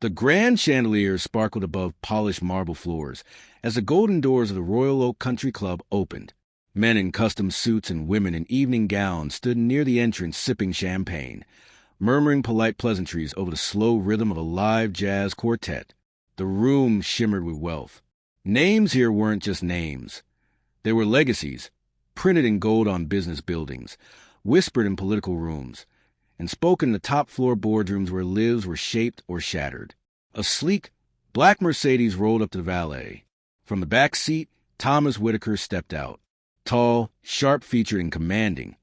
The grand chandeliers sparkled above polished marble floors as the golden doors of the Royal Oak Country Club opened. Men in custom suits and women in evening gowns stood near the entrance sipping champagne, murmuring polite pleasantries over the slow rhythm of a live jazz quartet. The room shimmered with wealth. Names here weren't just names. They were legacies, printed in gold on business buildings, whispered in political rooms, and spoken in the top-floor boardrooms where lives were shaped or shattered. A sleek, black Mercedes rolled up to the valet. From the back seat, Thomas Whitaker stepped out, tall, sharp-featured, and commanding.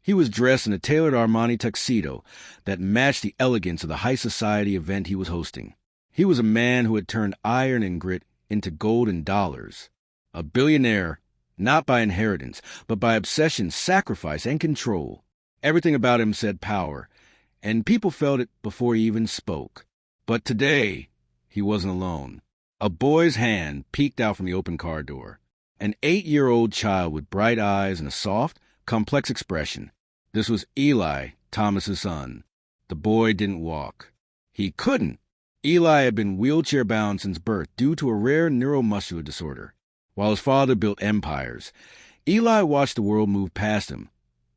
He was dressed in a tailored Armani tuxedo that matched the elegance of the high society event he was hosting. He was a man who had turned iron and grit into gold and dollars. A billionaire, not by inheritance, but by obsession, sacrifice, and control. Everything about him said power, and people felt it before he even spoke. But today, he wasn't alone. A boy's hand peeked out from the open car door. An 8-year-old child with bright eyes and a soft, complex expression. This was Eli, Thomas's son. The boy didn't walk. He couldn't. Eli had been wheelchair-bound since birth due to a rare neuromuscular disorder. While his father built empires, Eli watched the world move past him,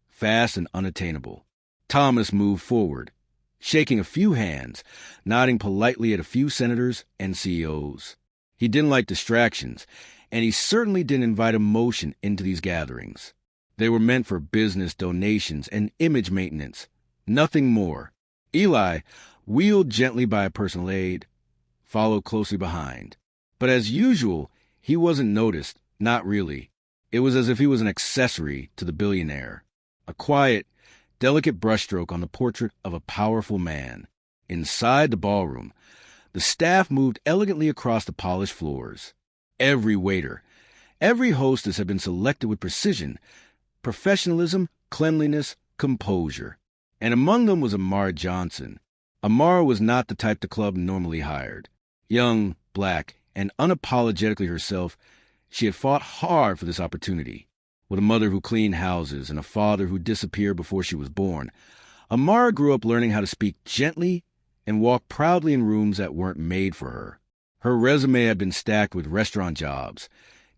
fast and unattainable. Thomas moved forward, shaking a few hands, nodding politely at a few senators and CEOs. He didn't like distractions, and he certainly didn't invite emotion into these gatherings. They were meant for business donations and image maintenance, nothing more. Eli, wheeled gently by a personal aide, followed closely behind. But as usual, he wasn't noticed, not really. It was as if he was an accessory to the billionaire, a quiet, delicate brushstroke on the portrait of a powerful man. Inside the ballroom, the staff moved elegantly across the polished floors. Every waiter, every hostess had been selected with precision, professionalism, cleanliness, composure. And among them was Amara Johnson. Amara was not the type the club normally hired. Young, black, and unapologetically herself, she had fought hard for this opportunity. With a mother who cleaned houses and a father who disappeared before she was born, Amara grew up learning how to speak gently and walk proudly in rooms that weren't made for her. Her resume had been stacked with restaurant jobs,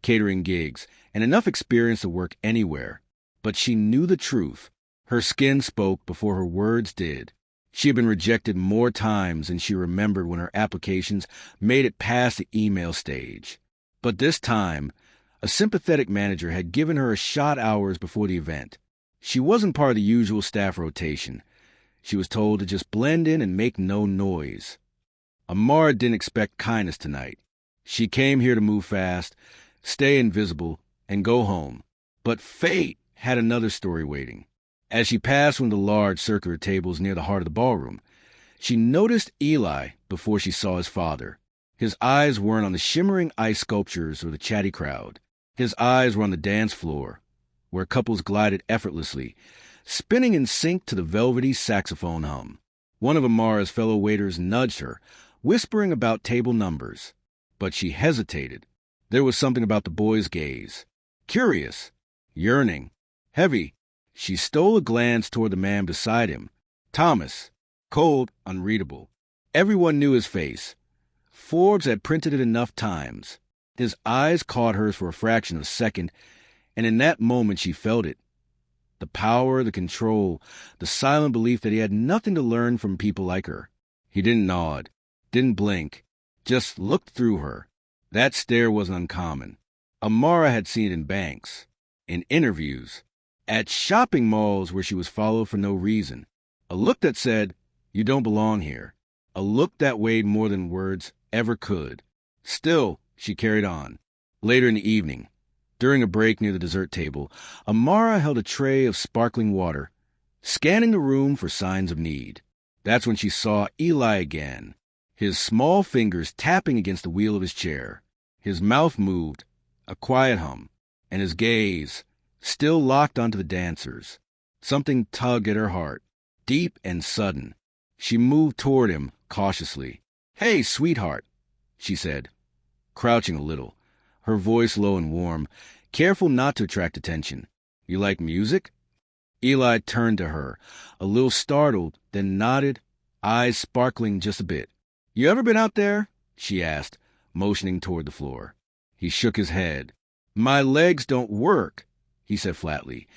catering gigs, and enough experience to work anywhere. But she knew the truth. Her skin spoke before her words did. She had been rejected more times than she remembered when her applications made it past the email stage. But this time, a sympathetic manager had given her a shot hours before the event. She wasn't part of the usual staff rotation. She was told to just blend in and make no noise. Amara didn't expect kindness tonight. She came here to move fast, stay invisible, and go home. But fate had another story waiting. As she passed one of the large circular tables near the heart of the ballroom, she noticed Eli before she saw his father. His eyes weren't on the shimmering ice sculptures or the chatty crowd. His eyes were on the dance floor, where couples glided effortlessly, spinning in sync to the velvety saxophone hum. One of Amara's fellow waiters nudged her, whispering about table numbers. But she hesitated. There was something about the boy's gaze. Curious, yearning, heavy. She stole a glance toward the man beside him. Thomas. Cold, unreadable. Everyone knew his face. Forbes had printed it enough times. His eyes caught hers for a fraction of a second, and in that moment she felt it. The power, the control, the silent belief that he had nothing to learn from people like her. He didn't nod, didn't blink, just looked through her. That stare wasn't uncommon. Amara had seen it in banks, in interviews, at shopping malls where she was followed for no reason. A look that said, "You don't belong here." A look that weighed more than words ever could. Still, she carried on. Later in the evening, during a break near the dessert table, Amara held a tray of sparkling water, scanning the room for signs of need. That's when she saw Eli again, his small fingers tapping against the wheel of his chair. His mouth moved, a quiet hum, and his gaze, still locked onto the dancers. Something tugged at her heart, deep and sudden. She moved toward him cautiously. "Hey, sweetheart," she said, crouching a little, her voice low and warm, careful not to attract attention. "You like music?" Eli turned to her, a little startled, then nodded, eyes sparkling just a bit. "You ever been out there?" she asked, motioning toward the floor. He shook his head. "My legs don't work," he said flatly,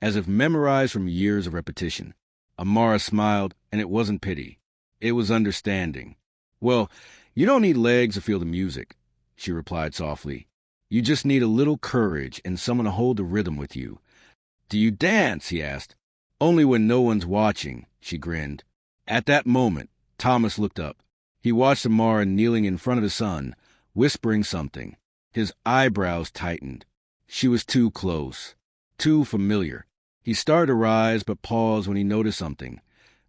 as if memorized from years of repetition. Amara smiled, and it wasn't pity. It was understanding. "Well, you don't need legs to feel the music," she replied softly. "You just need a little courage and someone to hold the rhythm with you." "Do you dance?" he asked. "Only when no one's watching," she grinned. At that moment, Thomas looked up. He watched Amara kneeling in front of his son, whispering something. His eyebrows tightened. She was too close, too familiar. He started to rise, but paused when he noticed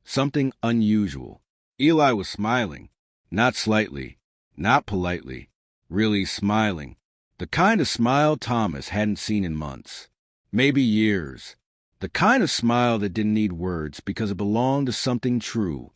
something unusual. Eli was smiling, not slightly, not politely, really smiling. The kind of smile Thomas hadn't seen in months, maybe years. The kind of smile that didn't need words because it belonged to something true.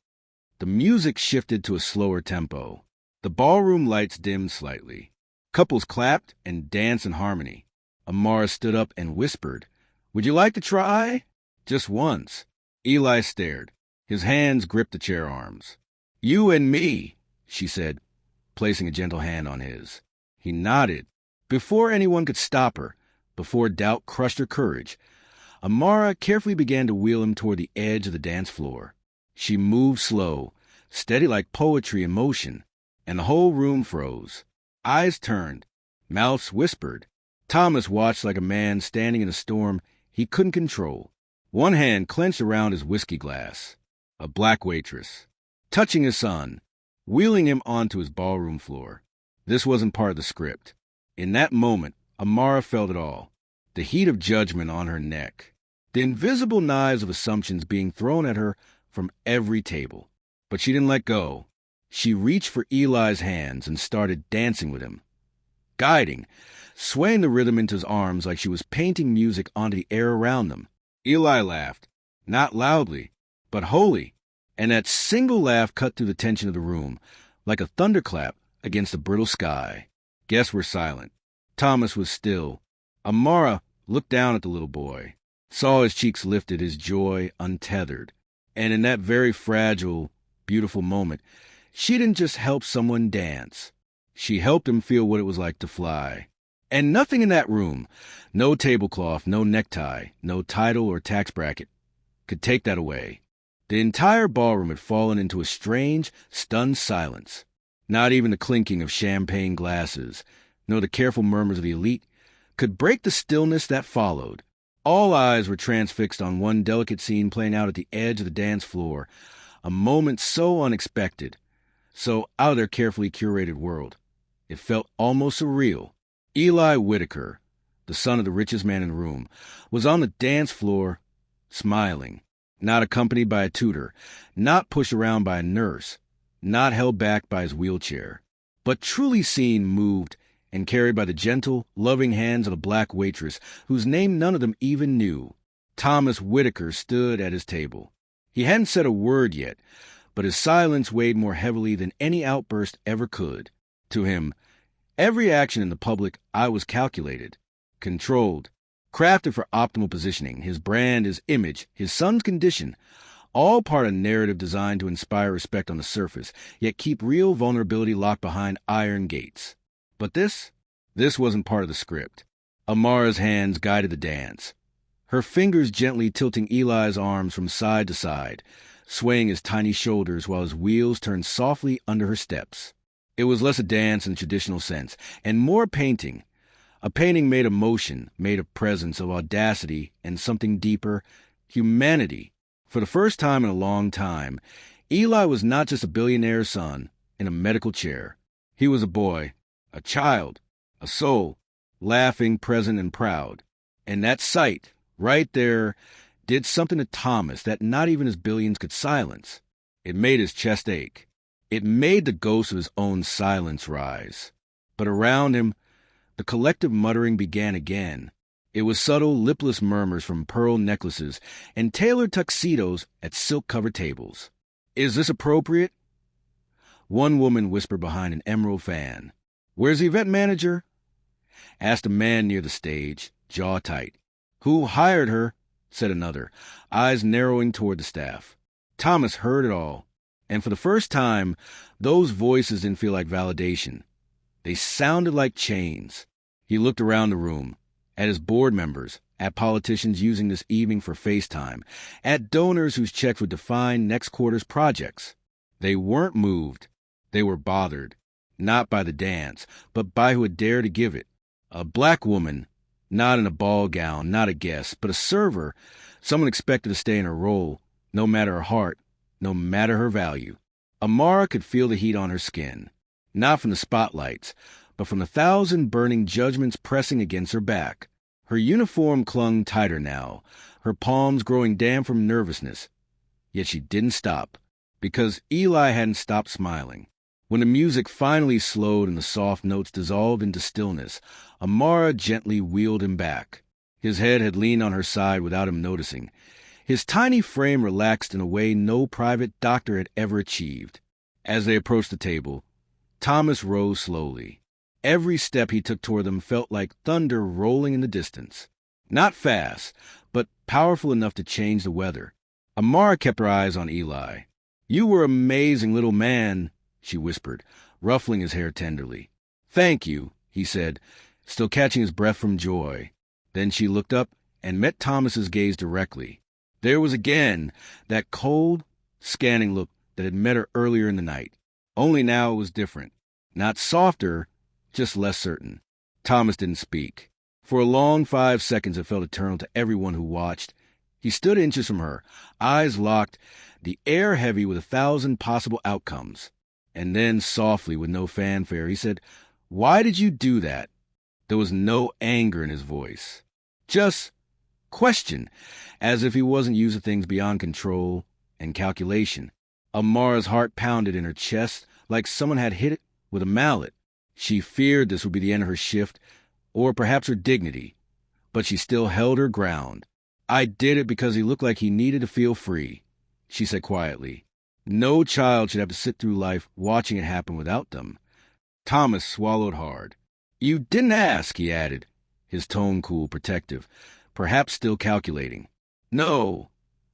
The music shifted to a slower tempo. The ballroom lights dimmed slightly. Couples clapped and danced in harmony. Amara stood up and whispered, "Would you like to try?" Just once. Eli stared. His hands gripped the chair arms. "You and me," she said, placing a gentle hand on his. He nodded. Before anyone could stop her, before doubt crushed her courage, Amara carefully began to wheel him toward the edge of the dance floor. She moved slow, steady like poetry in motion, and the whole room froze. Eyes turned, mouths whispered. Thomas watched like a man standing in a storm he couldn't control. One hand clenched around his whiskey glass. A black waitress, touching his son, wheeling him onto his ballroom floor. This wasn't part of the script. In that moment, Amara felt it all. The heat of judgment on her neck. The invisible knives of assumptions being thrown at her from every table. But she didn't let go. She reached for Eli's hands and started dancing with him. Guiding, swaying the rhythm into his arms like she was painting music onto the air around them. Eli laughed. Not loudly, but wholly. And that single laugh cut through the tension of the room, like a thunderclap against a brittle sky. Guests were silent. Thomas was still. Amara looked down at the little boy, saw his cheeks lifted, his joy untethered. And in that very fragile, beautiful moment, she didn't just help someone dance. She helped him feel what it was like to fly. And nothing in that room, no tablecloth, no necktie, no title or tax bracket, could take that away. The entire ballroom had fallen into a strange, stunned silence. Not even the clinking of champagne glasses, nor the careful murmurs of the elite, could break the stillness that followed. All eyes were transfixed on one delicate scene playing out at the edge of the dance floor, a moment so unexpected, so out of their carefully curated world. It felt almost surreal. Eli Whitaker, the son of the richest man in the room, was on the dance floor, smiling, not accompanied by a tutor, not pushed around by a nurse, not held back by his wheelchair, but truly seen, moved, and carried by the gentle, loving hands of a black waitress whose name none of them even knew. Thomas Whitaker stood at his table. He hadn't said a word yet, but his silence weighed more heavily than any outburst ever could. To him, every action in the public eye was calculated, controlled, crafted for optimal positioning, his brand, his image, his son's condition, all part of a narrative designed to inspire respect on the surface, yet keep real vulnerability locked behind iron gates. But this wasn't part of the script. Amara's hands guided the dance, her fingers gently tilting Eli's arms from side to side, swaying his tiny shoulders while his wheels turned softly under her steps. It was less a dance in the traditional sense, and more painting. A painting made of motion, made of presence, of audacity, and something deeper, humanity. For the first time in a long time, Eli was not just a billionaire's son in a medical chair. He was a boy, a child, a soul, laughing, present, and proud. And that sight, right there, did something to Thomas that not even his billions could silence. It made his chest ache. It made the ghost of his own silence rise. But around him, the collective muttering began again. It was subtle, lipless murmurs from pearl necklaces and tailored tuxedos at silk-covered tables. "Is this appropriate?" One woman whispered behind an emerald fan. "Where's the event manager?" asked a man near the stage, jaw tight. "Who hired her?" said another, eyes narrowing toward the staff. Thomas heard it all. And for the first time, those voices didn't feel like validation. They sounded like chains. He looked around the room, at his board members, at politicians using this evening for FaceTime, at donors whose checks would define next quarter's projects. They weren't moved. They were bothered, not by the dance, but by who had dared to give it. A black woman, not in a ball gown, not a guest, but a server, someone expected to stay in her role, no matter her heart, no matter her value. Amara could feel the heat on her skin, not from the spotlights, but from the 1,000 burning judgments pressing against her back. Her uniform clung tighter now, her palms growing damp from nervousness. Yet she didn't stop, because Eli hadn't stopped smiling. When the music finally slowed and the soft notes dissolved into stillness, Amara gently wheeled him back. His head had leaned on her side without him noticing. His tiny frame relaxed in a way no private doctor had ever achieved. As they approached the table, Thomas rose slowly. Every step he took toward them felt like thunder rolling in the distance. Not fast, but powerful enough to change the weather. Amara kept her eyes on Eli. "You were an amazing little man," she whispered, ruffling his hair tenderly. "Thank you," he said, still catching his breath from joy. Then she looked up and met Thomas's gaze directly. There was again that cold, scanning look that had met her earlier in the night. Only now it was different. Not softer, just less certain. Thomas didn't speak. For a long 5 seconds it felt eternal to everyone who watched. He stood inches from her, eyes locked, the air heavy with 1,000 possible outcomes. And then, softly, with no fanfare, he said, "Why did you do that?" There was no anger in his voice. Just question, as if he wasn't used to things beyond control and calculation. Amara's heart pounded in her chest like someone had hit it with a mallet. She feared this would be the end of her shift, or perhaps her dignity, but she still held her ground. "I did it because he looked like he needed to feel free," she said quietly. "No child should have to sit through life watching it happen without them." Thomas swallowed hard. "You didn't ask," he added, his tone cool, protective, perhaps still calculating. "No,"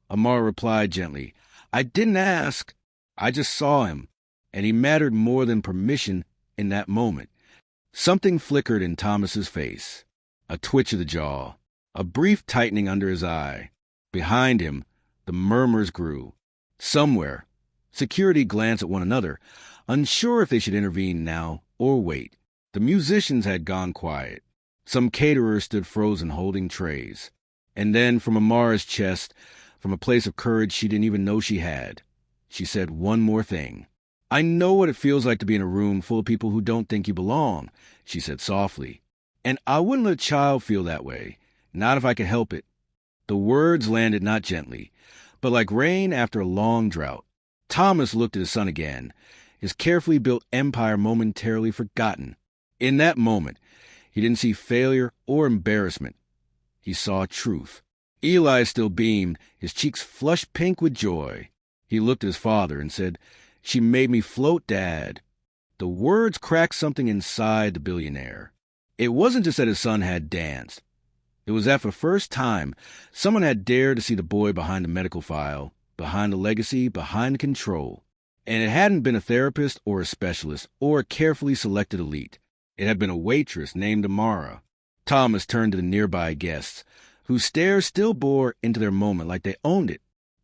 Amara replied gently. "I didn't ask. I just saw him, and he mattered more than permission in that moment." Something flickered in Thomas's face. A twitch of the jaw, a brief tightening under his eye. Behind him, the murmurs grew. Somewhere, security glanced at one another, unsure if they should intervene now or wait. The musicians had gone quiet. Some caterers stood frozen holding trays. And then from Amara's chest, from a place of courage she didn't even know she had, she said one more thing. "I know what it feels like to be in a room full of people who don't think you belong," she said softly. "And I wouldn't let a child feel that way, not if I could help it." The words landed not gently, but like rain after a long drought. Thomas looked at his son again, his carefully built empire momentarily forgotten. In that moment, he didn't see failure or embarrassment. He saw truth. Eli still beamed, his cheeks flushed pink with joy. He looked at his father and said, "She made me float, Dad." The words cracked something inside the billionaire. It wasn't just that his son had danced. It was that for the first time, someone had dared to see the boy behind the medical file, behind the legacy, behind the control. And it hadn't been a therapist or a specialist or a carefully selected elite. It had been a waitress named Amara. Thomas turned to the nearby guests, whose stares still bore into their moment like they owned it,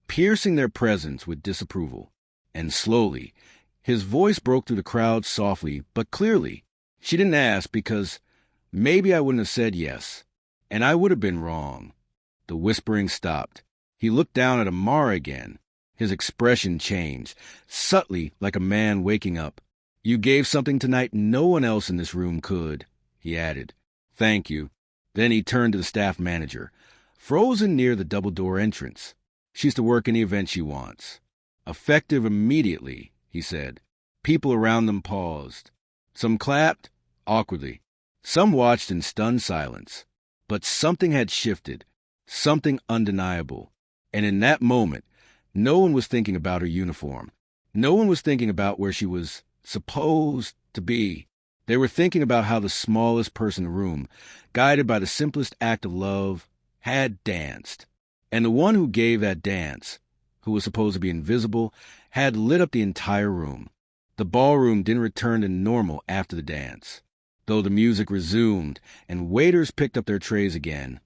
piercing their presence with disapproval. And slowly, his voice broke through the crowd softly but clearly. "She didn't ask because maybe I wouldn't have said yes, and I would have been wrong." The whispering stopped. He looked down at Amara again. His expression changed, subtly like a man waking up. "You gave something tonight no one else in this room could," he added. "Thank you." Then he turned to the staff manager, frozen near the double-door entrance. "She's to work any event she wants." "Effective immediately," he said. People around them paused. Some clapped, awkwardly. Some watched in stunned silence. But something had shifted, something undeniable. And in that moment, no one was thinking about her uniform. No one was thinking about where she was supposed to be. They were thinking about how the smallest person in the room, guided by the simplest act of love, had danced. And the one who gave that dance, who was supposed to be invisible, had lit up the entire room. The ballroom didn't return to normal after the dance. Though the music resumed and waiters picked up their trays again,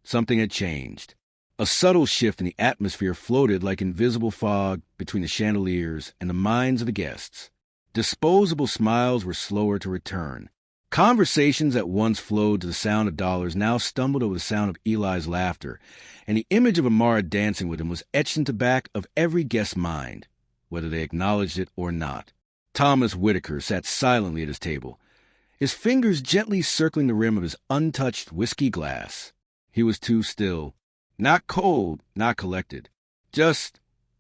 something had changed. A subtle shift in the atmosphere floated like invisible fog between the chandeliers and the minds of the guests. Disposable smiles were slower to return. Conversations that once flowed to the sound of dollars now stumbled over the sound of Eli's laughter, and the image of Amara dancing with him was etched into the back of every guest's mind, whether they acknowledged it or not. Thomas Whitaker sat silently at his table, his fingers gently circling the rim of his untouched whiskey glass. He was too still. Not cold, not collected. Just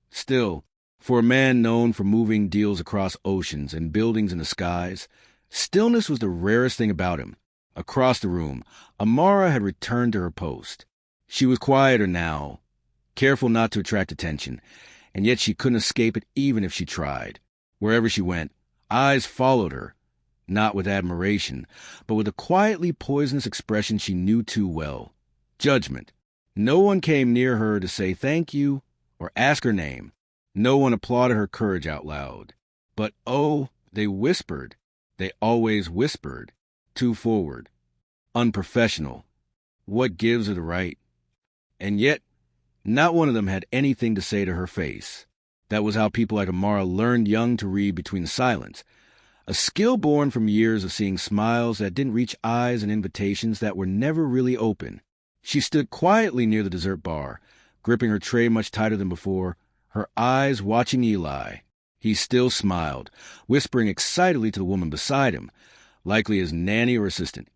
still. For a man known for moving deals across oceans and buildings in the skies, stillness was the rarest thing about him. Across the room, Amara had returned to her post. She was quieter now, careful not to attract attention, and yet she couldn't escape it even if she tried. Wherever she went, eyes followed her, not with admiration, but with a quietly poisonous expression she knew too well. Judgment. No one came near her to say thank you or ask her name. No one applauded her courage out loud. But oh, they whispered. They always whispered. Too forward. Unprofessional. What gives her the right? And yet, not one of them had anything to say to her face. That was how people like Amara learned young to read between the silence. A skill born from years of seeing smiles that didn't reach eyes and invitations that were never really open. She stood quietly near the dessert bar, gripping her tray much tighter than before, her eyes watching Eli. He still smiled, whispering excitedly to the woman beside him, likely his nanny or assistant,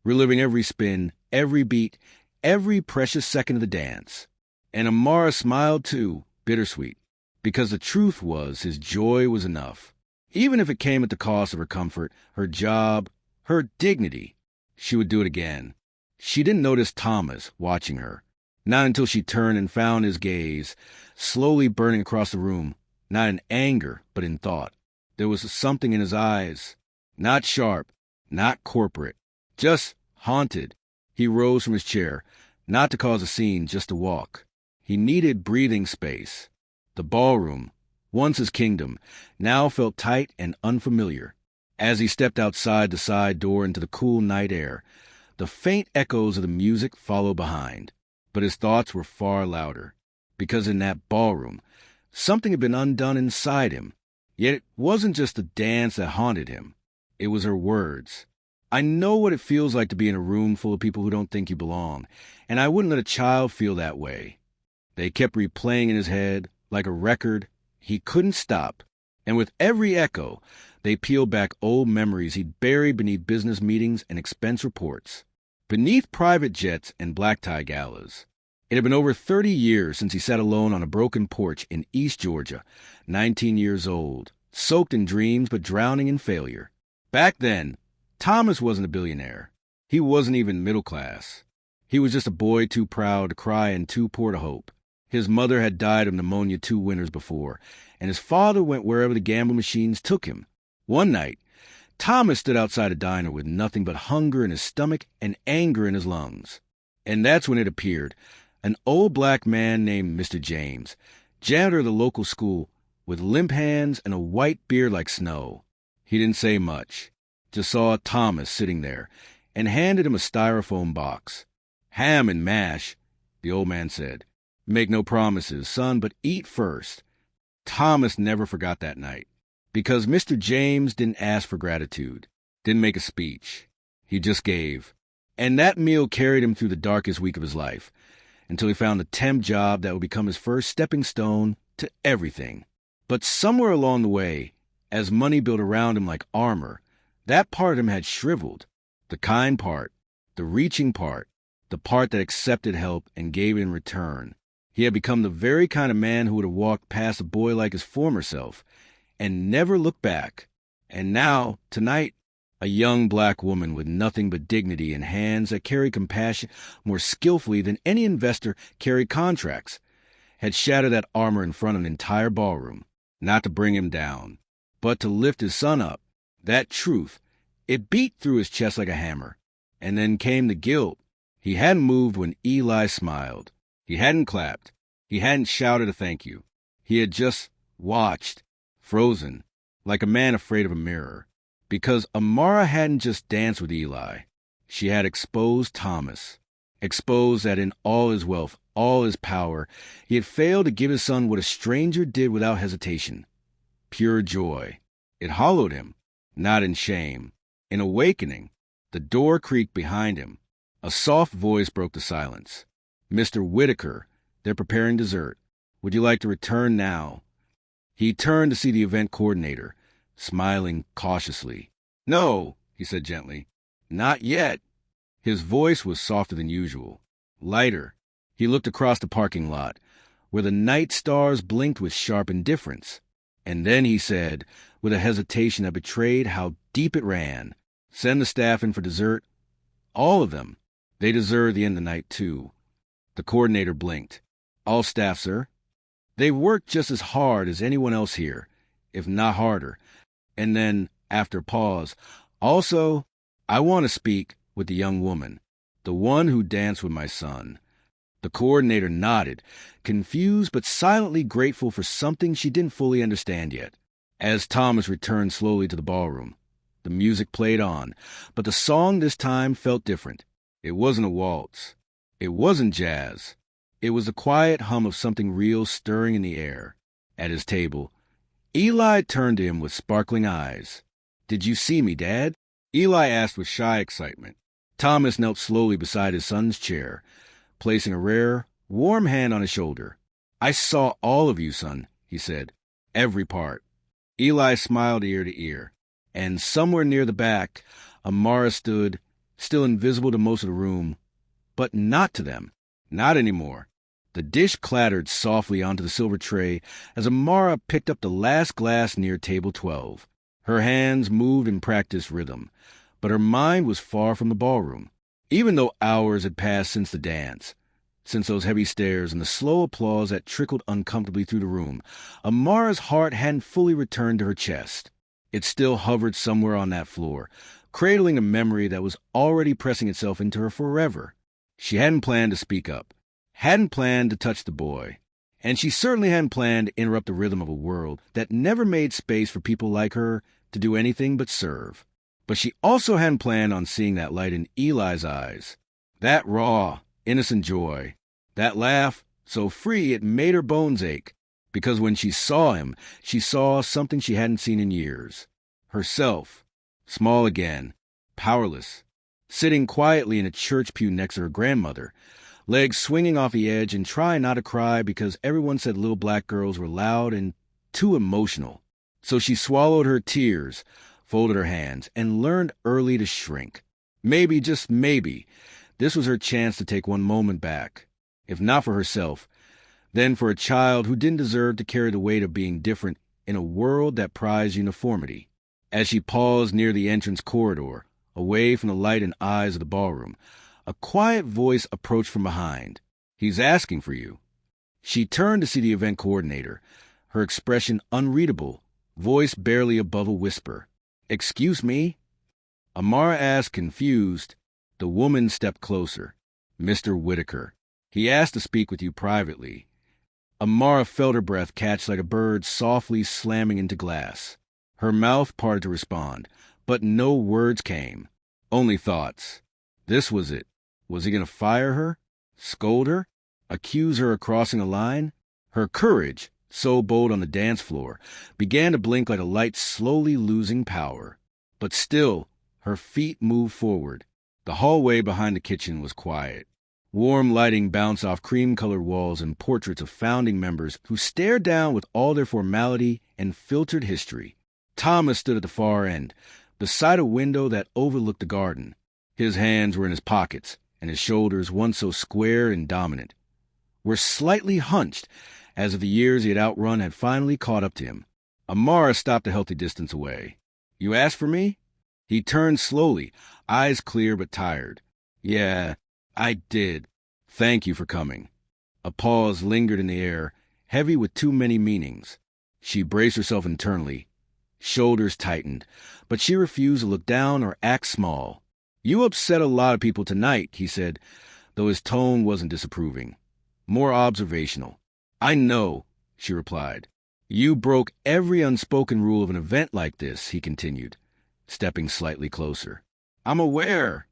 reliving every spin, every beat, every precious second of the dance. And Amara smiled too, bittersweet, because the truth was his joy was enough. Even if it came at the cost of her comfort, her job, her dignity, she would do it again. She didn't notice Thomas watching her, not until she turned and found his gaze, slowly burning across the room, not in anger, but in thought. There was something in his eyes, not sharp, not corporate, just haunted. He rose from his chair, not to cause a scene, just to walk. He needed breathing space. The ballroom, once his kingdom, now felt tight and unfamiliar. As he stepped outside the side door into the cool night air, the faint echoes of the music followed behind. But his thoughts were far louder, because in that ballroom, something had been undone inside him. Yet it wasn't just the dance that haunted him. It was her words. I know what it feels like to be in a room full of people who don't think you belong, and I wouldn't let a child feel that way. They kept replaying in his head, like a record. He couldn't stop. And with every echo, they peeled back old memories he'd buried beneath business meetings and expense reports, beneath private jets and black-tie galas. It had been over 30 years since he sat alone on a broken porch in East Georgia, 19 years old, soaked in dreams but drowning in failure. Back then, Thomas wasn't a billionaire. He wasn't even middle class. He was just a boy too proud to cry and too poor to hope. His mother had died of pneumonia 2 winters before, and his father went wherever the gamble machines took him. One night, Thomas stood outside a diner with nothing but hunger in his stomach and anger in his lungs. And that's when it appeared, an old black man named Mr. James, janitor of the local school, with limp hands and a white beard like snow. He didn't say much, just saw Thomas sitting there, and handed him a styrofoam box. Ham and mash, the old man said. Make no promises, son, but eat first. Thomas never forgot that night, because Mr. James didn't ask for gratitude, didn't make a speech. He just gave. And that meal carried him through the darkest week of his life, until he found the temp job that would become his first stepping stone to everything. But somewhere along the way, as money built around him like armor, that part of him had shriveled. The kind part, the reaching part, the part that accepted help and gave it in return. He had become the very kind of man who would have walked past a boy like his former self and never looked back. And now, tonight, a young black woman with nothing but dignity and hands that carried compassion more skillfully than any investor carried contracts, had shattered that armor in front of an entire ballroom, not to bring him down, but to lift his son up. That truth, it beat through his chest like a hammer. And then came the guilt. He hadn't moved when Eli smiled. He hadn't clapped. He hadn't shouted a thank you. He had just watched, frozen, like a man afraid of a mirror. Because Amara hadn't just danced with Eli. She had exposed Thomas. Exposed that in all his wealth, all his power, he had failed to give his son what a stranger did without hesitation. Pure joy. It hollowed him, not in shame. In awakening, the door creaked behind him. A soft voice broke the silence. "Mr. Whitaker, they're preparing dessert. Would you like to return now?" He turned to see the event coordinator, smiling cautiously. "No," he said gently. "Not yet." His voice was softer than usual, lighter. He looked across the parking lot, where the night stars blinked with sharp indifference. And then he said, with a hesitation that betrayed how deep it ran, "Send the staff in for dessert. All of them. They deserve the end of the night, too." The coordinator blinked. "All staff, sir. They've worked just as hard as anyone else here, if not harder." And then, after a pause, "Also, I want to speak with the young woman, the one who danced with my son." The coordinator nodded, confused but silently grateful for something she didn't fully understand yet. As Thomas returned slowly to the ballroom, the music played on, but the song this time felt different. It wasn't a waltz. It wasn't jazz. It was the quiet hum of something real stirring in the air. At his table, Eli turned to him with sparkling eyes. "Did you see me, Dad?" Eli asked with shy excitement. Thomas knelt slowly beside his son's chair, placing a rare, warm hand on his shoulder. "I saw all of you, son," he said. "Every part." Eli smiled ear to ear, and somewhere near the back, Amara stood, still invisible to most of the room, but not to them. Not anymore. The dish clattered softly onto the silver tray as Amara picked up the last glass near table 12. Her hands moved in practiced rhythm, but her mind was far from the ballroom. Even though hours had passed since the dance, since those heavy stares and the slow applause that trickled uncomfortably through the room, Amara's heart hadn't fully returned to her chest. It still hovered somewhere on that floor, cradling a memory that was already pressing itself into her forever. She hadn't planned to speak up, hadn't planned to touch the boy, and she certainly hadn't planned to interrupt the rhythm of a world that never made space for people like her to do anything but serve. But she also hadn't planned on seeing that light in Eli's eyes, that raw, innocent joy, that laugh so free it made her bones ache, because when she saw him, she saw something she hadn't seen in years. Herself, small again, powerless, sitting quietly in a church pew next to her grandmother, legs swinging off the edge and trying not to cry because everyone said little black girls were loud and too emotional. So she swallowed her tears, folded her hands, and learned early to shrink. Maybe, just maybe, this was her chance to take one moment back. If not for herself, then for a child who didn't deserve to carry the weight of being different in a world that prized uniformity. As she paused near the entrance corridor, away from the light and eyes of the ballroom, a quiet voice approached from behind. "He's asking for you." She turned to see the event coordinator, her expression unreadable, voice barely above a whisper. "Excuse me?" Amara asked, confused. The woman stepped closer. "Mr. Whitaker. He asked to speak with you privately." Amara felt her breath catch like a bird softly slamming into glass. Her mouth parted to respond, but no words came. Only thoughts. This was it. Was he going to fire her? Scold her? Accuse her of crossing a line? Her courage, so bold on the dance floor, began to blink like a light slowly losing power. But still, her feet moved forward. The hallway behind the kitchen was quiet. Warm lighting bounced off cream-colored walls and portraits of founding members who stared down with all their formality and filtered history. Thomas stood at the far end, beside a window that overlooked the garden. His hands were in his pockets, and his shoulders, once so square and dominant, were slightly hunched, as if the years he had outrun had finally caught up to him. Amara stopped a healthy distance away. "You asked for me?" He turned slowly, eyes clear but tired. "Yeah, I did. Thank you for coming." A pause lingered in the air, heavy with too many meanings. She braced herself internally. Shoulders tightened, but she refused to look down or act small. "You upset a lot of people tonight," he said, though his tone wasn't disapproving. More observational. "I know," she replied. You broke every unspoken rule of an event like this, he continued, stepping slightly closer. I'm aware.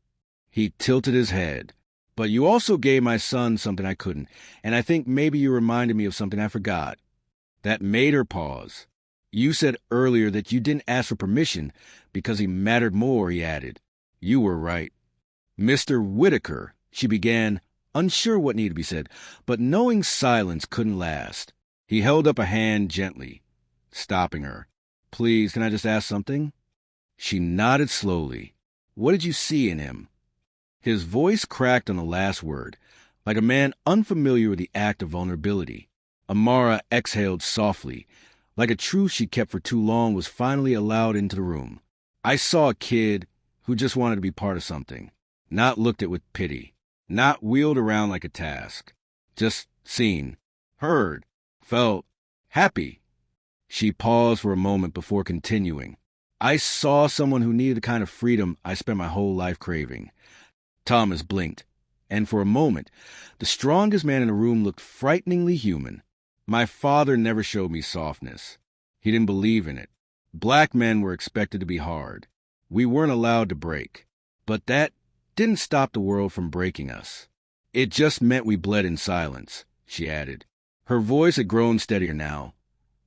He tilted his head. But you also gave my son something I couldn't, and I think maybe you reminded me of something I forgot. That made her pause. You said earlier that you didn't ask for permission because he mattered more, he added. You were right. Mr. Whitaker, she began, unsure what needed to be said, but knowing silence couldn't last. He held up a hand gently, stopping her. Please, can I just ask something? She nodded slowly. What did you see in him? His voice cracked on the last word, like a man unfamiliar with the act of vulnerability. Amara exhaled softly, like a truth she kept for too long was finally allowed into the room. I saw a kid who just wanted to be part of something, not looked at with pity, not wheeled around like a task, just seen, heard, felt happy. She paused for a moment before continuing. I saw someone who needed the kind of freedom I spent my whole life craving. Thomas blinked, and for a moment, the strongest man in the room looked frighteningly human. My father never showed me softness. He didn't believe in it. Black men were expected to be hard. We weren't allowed to break. But that didn't stop the world from breaking us. It just meant we bled in silence, she added. Her voice had grown steadier now,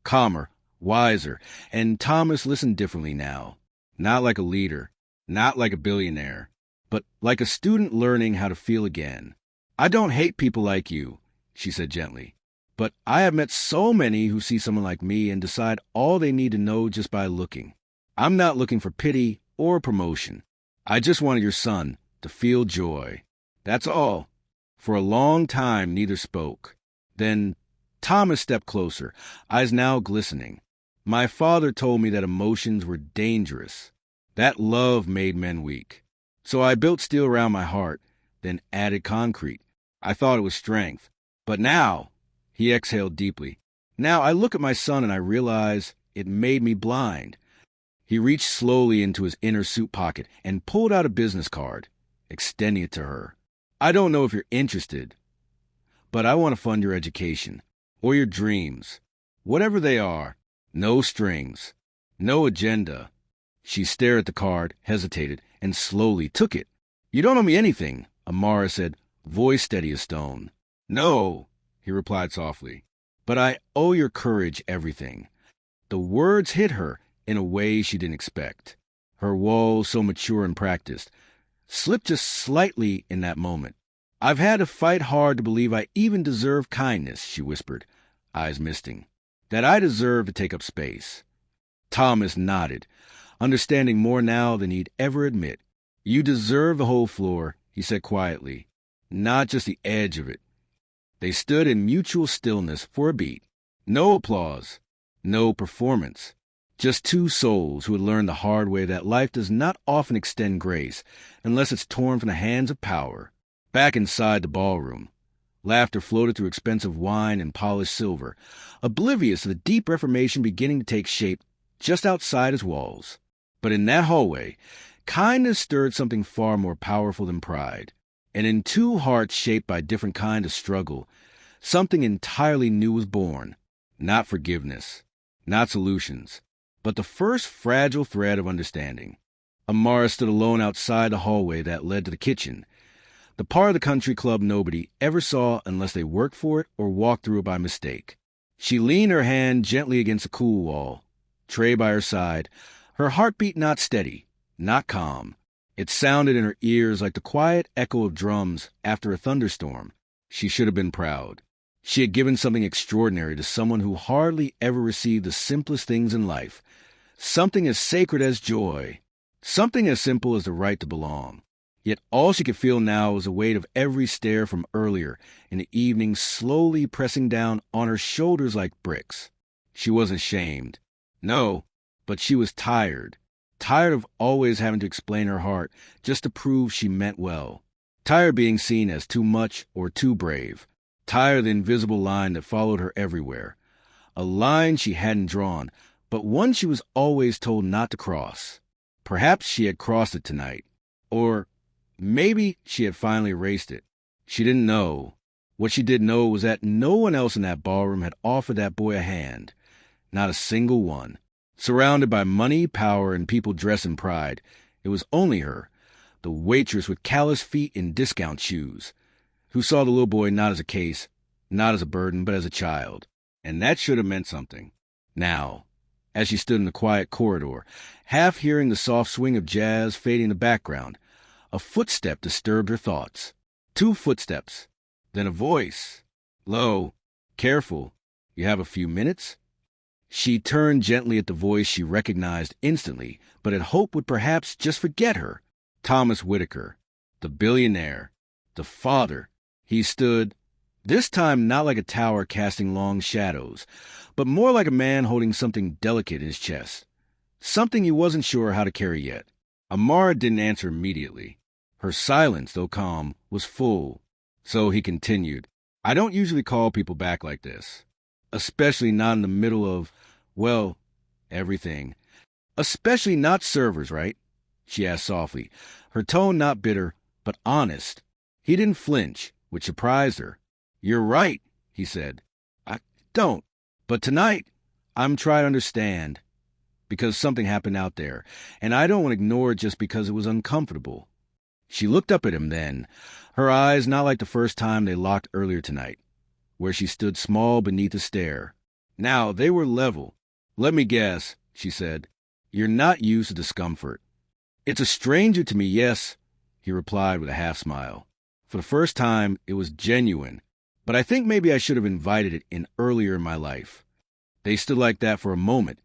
calmer, wiser, and Thomas listened differently now. Not like a leader, not like a billionaire, but like a student learning how to feel again. I don't hate people like you, she said gently, but I have met so many who see someone like me and decide all they need to know just by looking. I'm not looking for pity or promotion. I just wanted your son to feel joy. That's all. For a long time, neither spoke. Then Thomas stepped closer, eyes now glistening. My father told me that emotions were dangerous, that love made men weak. So I built steel around my heart, then added concrete. I thought it was strength. But now, he exhaled deeply, now I look at my son and I realize it made me blind. He reached slowly into his inner suit pocket and pulled out a business card, extending it to her. I don't know if you're interested, but I want to fund your education, or your dreams, whatever they are. No strings, no agenda. She stared at the card, hesitated, and slowly took it. You don't owe me anything, Amara said, voice steady as stone. No, he replied softly, but I owe your courage everything. The words hit her in a way she didn't expect. Her walls, so mature and practiced, slipped just slightly in that moment. I've had to fight hard to believe I even deserve kindness, she whispered, eyes misting. That I deserve to take up space. Thomas nodded, understanding more now than he'd ever admit. You deserve the whole floor, he said quietly, not just the edge of it. They stood in mutual stillness for a beat. No applause, no performance. Just two souls who had learned the hard way that life does not often extend grace unless it's torn from the hands of power. Back inside the ballroom, laughter floated through expensive wine and polished silver, oblivious of the deep reformation beginning to take shape just outside its walls. But in that hallway, kindness stirred something far more powerful than pride. And in two hearts shaped by different kinds of struggle, something entirely new was born. Not forgiveness, not solutions, but the first fragile thread of understanding. Amara stood alone outside the hallway that led to the kitchen, the part of the country club nobody ever saw unless they worked for it or walked through it by mistake. She leaned her hand gently against a cool wall, tray by her side, her heartbeat not steady, not calm. It sounded in her ears like the quiet echo of drums after a thunderstorm. She should have been proud. She had given something extraordinary to someone who hardly ever received the simplest things in life, something as sacred as joy, something as simple as the right to belong. Yet all she could feel now was the weight of every stare from earlier in the evening slowly pressing down on her shoulders like bricks. She wasn't shamed. No, but she was tired. Tired of always having to explain her heart just to prove she meant well. Tired of being seen as too much or too brave. Tired of the invisible line that followed her everywhere. A line she hadn't drawn, but one she was always told not to cross. Perhaps she had crossed it tonight. Or maybe she had finally erased it. She didn't know. What she did know was that no one else in that ballroom had offered that boy a hand. Not a single one. Surrounded by money, power, and people dressed in pride, it was only her, the waitress with callous feet and discount shoes, who saw the little boy not as a case, not as a burden, but as a child. And that should have meant something. Now, as she stood in the quiet corridor, half hearing the soft swing of jazz fading in the background, a footstep disturbed her thoughts. 2 footsteps. Then a voice. Low. Careful. You have a few minutes? She turned gently at the voice she recognized instantly, but had hoped would perhaps just forget her. Thomas Whitaker, the billionaire, the father. He stood, this time not like a tower casting long shadows, but more like a man holding something delicate in his chest. Something he wasn't sure how to carry yet. Amara didn't answer immediately. Her silence, though calm, was full. So he continued, I don't usually call people back like this. Especially not in the middle of, well, everything. Especially not servers, right? She asked softly, her tone not bitter, but honest. He didn't flinch, which surprised her. You're right, he said. I don't. But tonight, I'm trying to understand. Because something happened out there, and I don't want to ignore it just because it was uncomfortable. She looked up at him then, her eyes not like the first time they locked earlier tonight, where she stood small beneath the stare. Now they were level. Let me guess, she said. You're not used to discomfort. It's a stranger to me, yes, he replied with a half-smile. For the first time, it was genuine, but I think maybe I should have invited it in earlier in my life. They stood like that for a moment,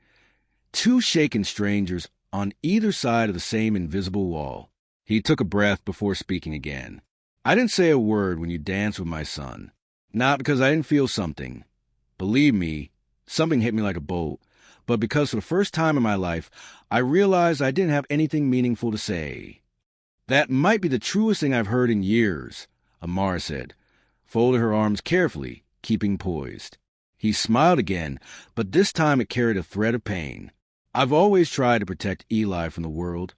2 shaken strangers on either side of the same invisible wall. He took a breath before speaking again. I didn't say a word when you danced with my son. Not because I didn't feel something. Believe me, something hit me like a bolt. But because for the first time in my life, I realized I didn't have anything meaningful to say. That might be the truest thing I've heard in years, Amara said, folded her arms carefully, keeping poised. He smiled again, but this time it carried a thread of pain. I've always tried to protect Eli from the world.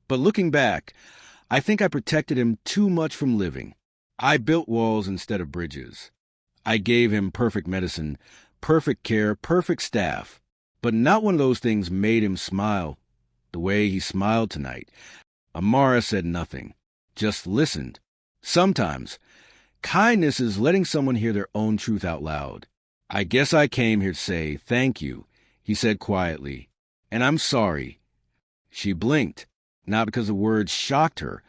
But looking back, I think I protected him too much from living. I built walls instead of bridges. I gave him perfect medicine, perfect care, perfect staff. But not one of those things made him smile the way he smiled tonight. Amara said nothing, just listened. Sometimes, kindness is letting someone hear their own truth out loud. I guess I came here to say thank you, he said quietly. And I'm sorry. She blinked, not because the words shocked her,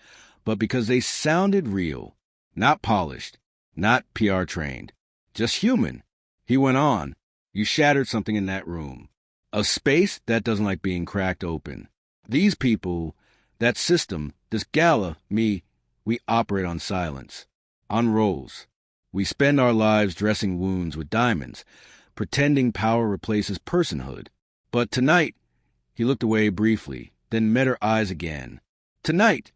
but because they sounded real, not polished, not PR trained, just human. He went on, you shattered something in that room. A space that doesn't like being cracked open. These people, that system, this gala, me, we operate on silence, on roles. We spend our lives dressing wounds with diamonds, pretending power replaces personhood. But tonight, he looked away briefly, then met her eyes again. Tonight,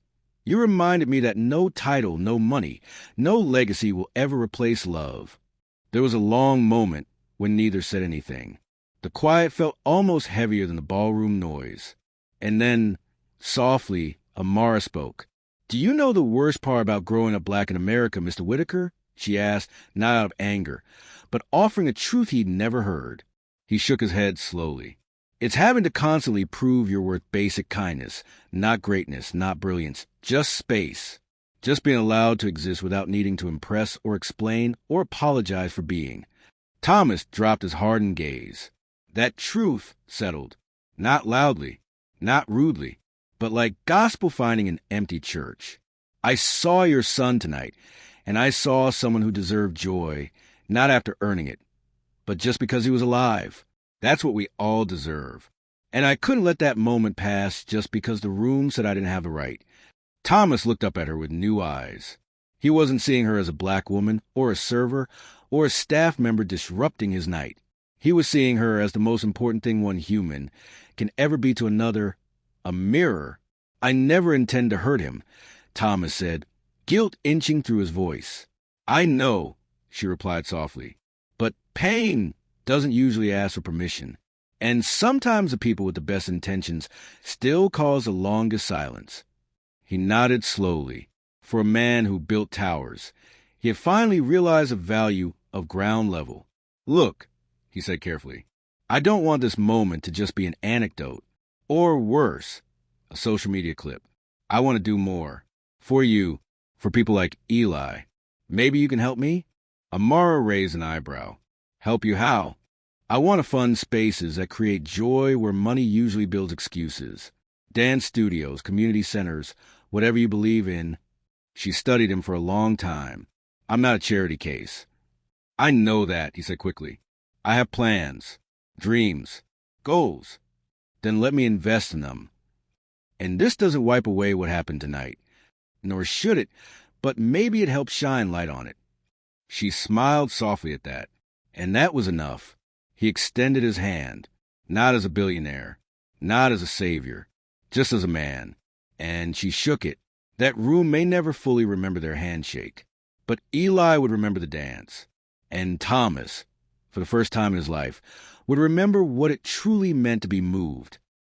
you reminded me that no title, no money, no legacy will ever replace love. There was a long moment when neither said anything. The quiet felt almost heavier than the ballroom noise. And then, softly, Amara spoke. Do you know the worst part about growing up black in America, Mr. Whitaker? She asked, not out of anger, but offering a truth he'd never heard. He shook his head slowly. It's having to constantly prove you're worth basic kindness, not greatness, not brilliance, just space. Just being allowed to exist without needing to impress or explain or apologize for being. Thomas dropped his hardened gaze. That truth settled, not loudly, not rudely, but like gospel finding an empty church. I saw your son tonight, and I saw someone who deserved joy, not after earning it, but just because he was alive. That's what we all deserve. And I couldn't let that moment pass just because the room said I didn't have the right. Thomas looked up at her with new eyes. He wasn't seeing her as a black woman, or a server, or a staff member disrupting his night. He was seeing her as the most important thing one human can ever be to another, a mirror. I never intend to hurt him, Thomas said, guilt inching through his voice. I know, she replied softly, but pain doesn't usually ask for permission. And sometimes the people with the best intentions still cause the longest silence. He nodded slowly. For a man who built towers, he had finally realized the value of ground level. Look, he said carefully, I don't want this moment to just be an anecdote, or worse, a social media clip. I want to do more. For you, for people like Eli. Maybe you can help me? Amara raised an eyebrow. Help you how? I want to fund spaces that create joy where money usually builds excuses. Dance studios, community centers, whatever you believe in. She studied him for a long time. I'm not a charity case. I know that, he said quickly. I have plans, dreams, goals. Then let me invest in them. And this doesn't wipe away what happened tonight. Nor should it, but maybe it helps shine light on it. She smiled softly at that. And that was enough. He extended his hand, not as a billionaire, not as a savior, just as a man. And she shook it. That room may never fully remember their handshake, but Eli would remember the dance. And Thomas, for the first time in his life, would remember what it truly meant to be moved,